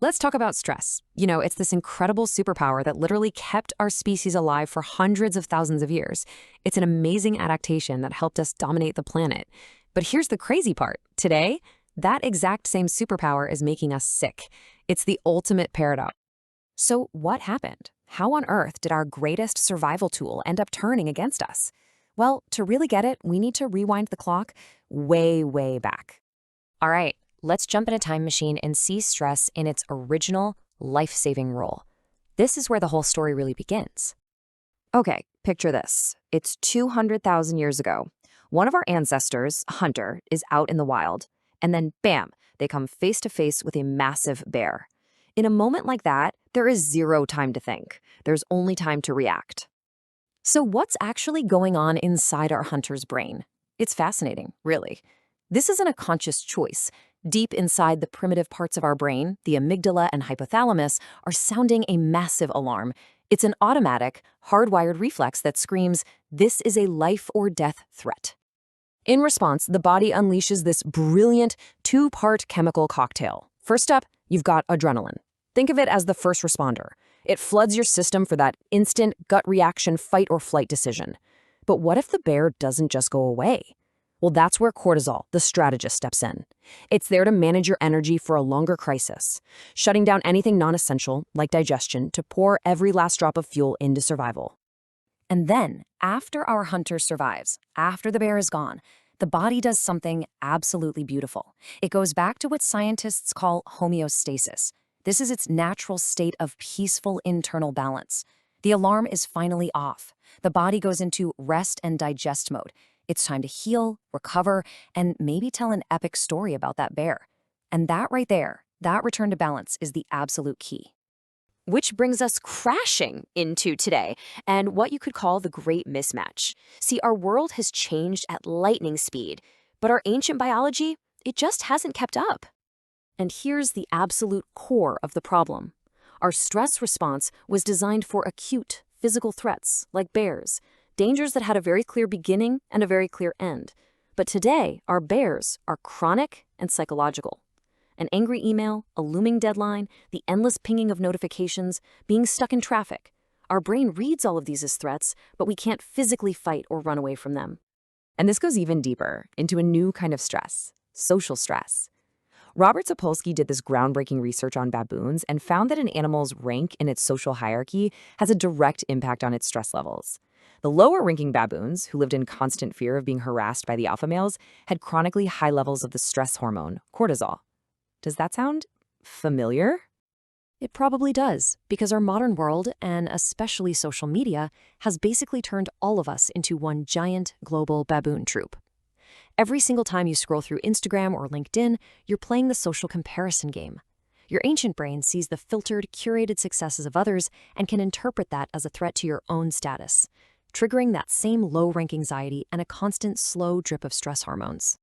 Let's talk about stress. It's this incredible superpower that literally kept our species alive for hundreds of thousands of years. It's an amazing adaptation that helped us dominate the planet. But here's the crazy part. Today, that exact same superpower is making us sick. It's the ultimate paradox. So what happened? How on earth did our greatest survival tool end up turning against us? Well, to really get it, we need to rewind the clock way, way back. All right, let's jump in a time machine and see stress in its original, life-saving role. This is where the whole story really begins. Okay, picture this. It's 200,000 years ago. One of our ancestors, a hunter, is out in the wild, and then bam, they come face to face with a massive bear. In a moment like that, there is zero time to think. There's only time to react. So what's actually going on inside our hunter's brain? It's fascinating, really. This isn't a conscious choice. Deep inside the primitive parts of our brain, the amygdala and hypothalamus are sounding a massive alarm. It's an automatic, hardwired reflex that screams, "This is a life or death threat." In response, the body unleashes this brilliant two-part chemical cocktail. First up, you've got adrenaline. Think of it as the first responder. It floods your system for that instant gut reaction fight or flight decision. But what if the bear doesn't just go away? Well, that's where cortisol, the strategist, steps in. It's there to manage your energy for a longer crisis, shutting down anything non-essential, like digestion, to pour every last drop of fuel into survival. And then, after our hunter survives, after the bear is gone, the body does something absolutely beautiful. It goes back to what scientists call homeostasis. This is its natural state of peaceful internal balance. The alarm is finally off. The body goes into rest and digest mode. It's time to heal, recover, and maybe tell an epic story about that bear. And that right there, that return to balance is the absolute key. Which brings us crashing into today and what you could call the great mismatch. See, our world has changed at lightning speed, but our ancient biology, it just hasn't kept up. And here's the absolute core of the problem. Our stress response was designed for acute physical threats like bears, dangers that had a very clear beginning and a very clear end. But today, our bears are chronic and psychological. An angry email, a looming deadline, the endless pinging of notifications, being stuck in traffic. Our brain reads all of these as threats, but we can't physically fight or run away from them. And this goes even deeper into a new kind of stress, social stress. Robert Sapolsky did this groundbreaking research on baboons and found that an animal's rank in its social hierarchy has a direct impact on its stress levels. The lower-ranking baboons, who lived in constant fear of being harassed by the alpha males, had chronically high levels of the stress hormone, cortisol. Does that sound familiar? It probably does, because our modern world, and especially social media, has basically turned all of us into one giant global baboon troop. Every single time you scroll through Instagram or LinkedIn, you're playing the social comparison game. Your ancient brain sees the filtered, curated successes of others and can interpret that as a threat to your own status, triggering that same low-rank anxiety and a constant slow drip of stress hormones.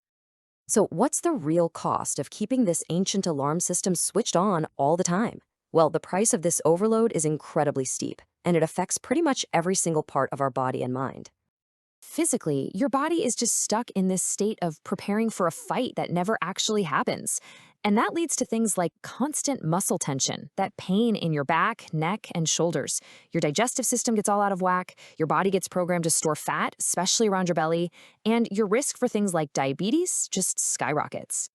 So what's the real cost of keeping this ancient alarm system switched on all the time? Well, the price of this overload is incredibly steep, and it affects pretty much every single part of our body and mind. Physically, your body is just stuck in this state of preparing for a fight that never actually happens. And that leads to things like constant muscle tension, that pain in your back, neck, and shoulders. Your digestive system gets all out of whack, your body gets programmed to store fat, especially around your belly, and your risk for things like diabetes just skyrockets.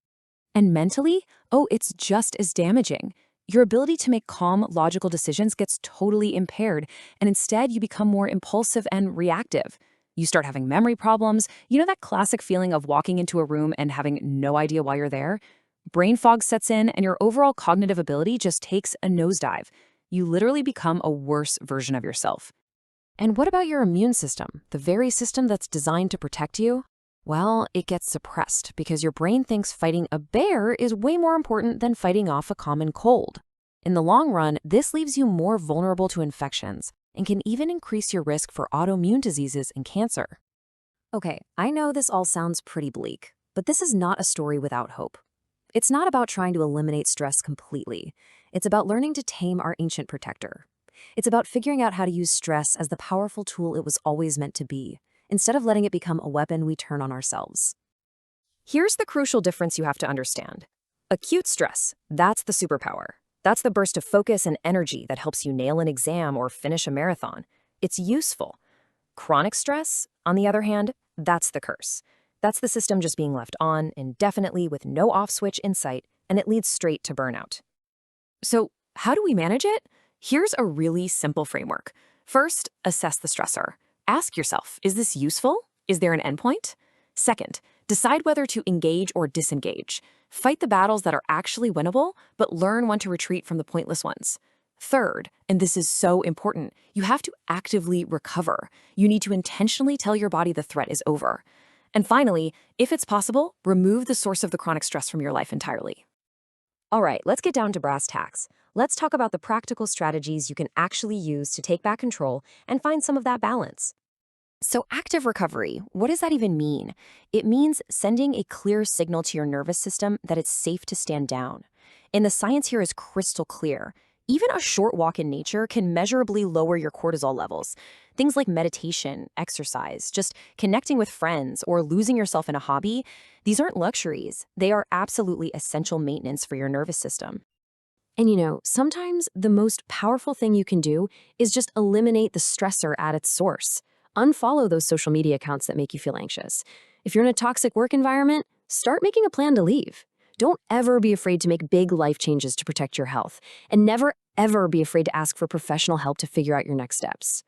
And mentally, it's just as damaging. Your ability to make calm, logical decisions gets totally impaired, and instead you become more impulsive and reactive. You start having memory problems. You know that classic feeling of walking into a room and having no idea why you're there? Brain fog sets in, and your overall cognitive ability just takes a nosedive. You literally become a worse version of yourself. And what about your immune system, the very system that's designed to protect you? Well, it gets suppressed because your brain thinks fighting a bear is way more important than fighting off a common cold. In the long run, this leaves you more vulnerable to infections and can even increase your risk for autoimmune diseases and cancer. Okay, I know this all sounds pretty bleak, but this is not a story without hope. It's not about trying to eliminate stress completely. It's about learning to tame our ancient protector. It's about figuring out how to use stress as the powerful tool it was always meant to be, instead of letting it become a weapon we turn on ourselves. Here's the crucial difference you have to understand. Acute stress, that's the superpower. That's the burst of focus and energy that helps you nail an exam or finish a marathon. It's useful. Chronic stress, on the other hand, that's the curse. That's the system just being left on indefinitely with no off switch in sight, and it leads straight to burnout. So, how do we manage it? Here's a really simple framework. First, assess the stressor. Ask yourself, is this useful? Is there an endpoint? Second, decide whether to engage or disengage. Fight the battles that are actually winnable, but learn when to retreat from the pointless ones. Third, and this is so important, you have to actively recover. You need to intentionally tell your body the threat is over. And finally, if it's possible, remove the source of the chronic stress from your life entirely. All right, let's get down to brass tacks. Let's talk about the practical strategies you can actually use to take back control and find some of that balance. So, active recovery, what does that even mean? It means sending a clear signal to your nervous system that it's safe to stand down. And the science here is crystal clear. Even a short walk in nature can measurably lower your cortisol levels. Things like meditation, exercise, just connecting with friends, or losing yourself in a hobby, these aren't luxuries. They are absolutely essential maintenance for your nervous system. And sometimes the most powerful thing you can do is just eliminate the stressor at its source. Unfollow those social media accounts that make you feel anxious. If you're in a toxic work environment, start making a plan to leave. Don't ever be afraid to make big life changes to protect your health. And never, ever be afraid to ask for professional help to figure out your next steps.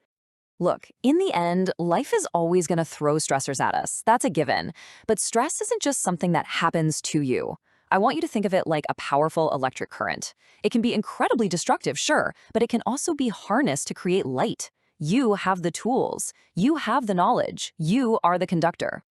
Look, in the end, life is always going to throw stressors at us. That's a given. But stress isn't just something that happens to you. I want you to think of it like a powerful electric current. It can be incredibly destructive, sure, but it can also be harnessed to create light. You have the tools. You have the knowledge. You are the conductor.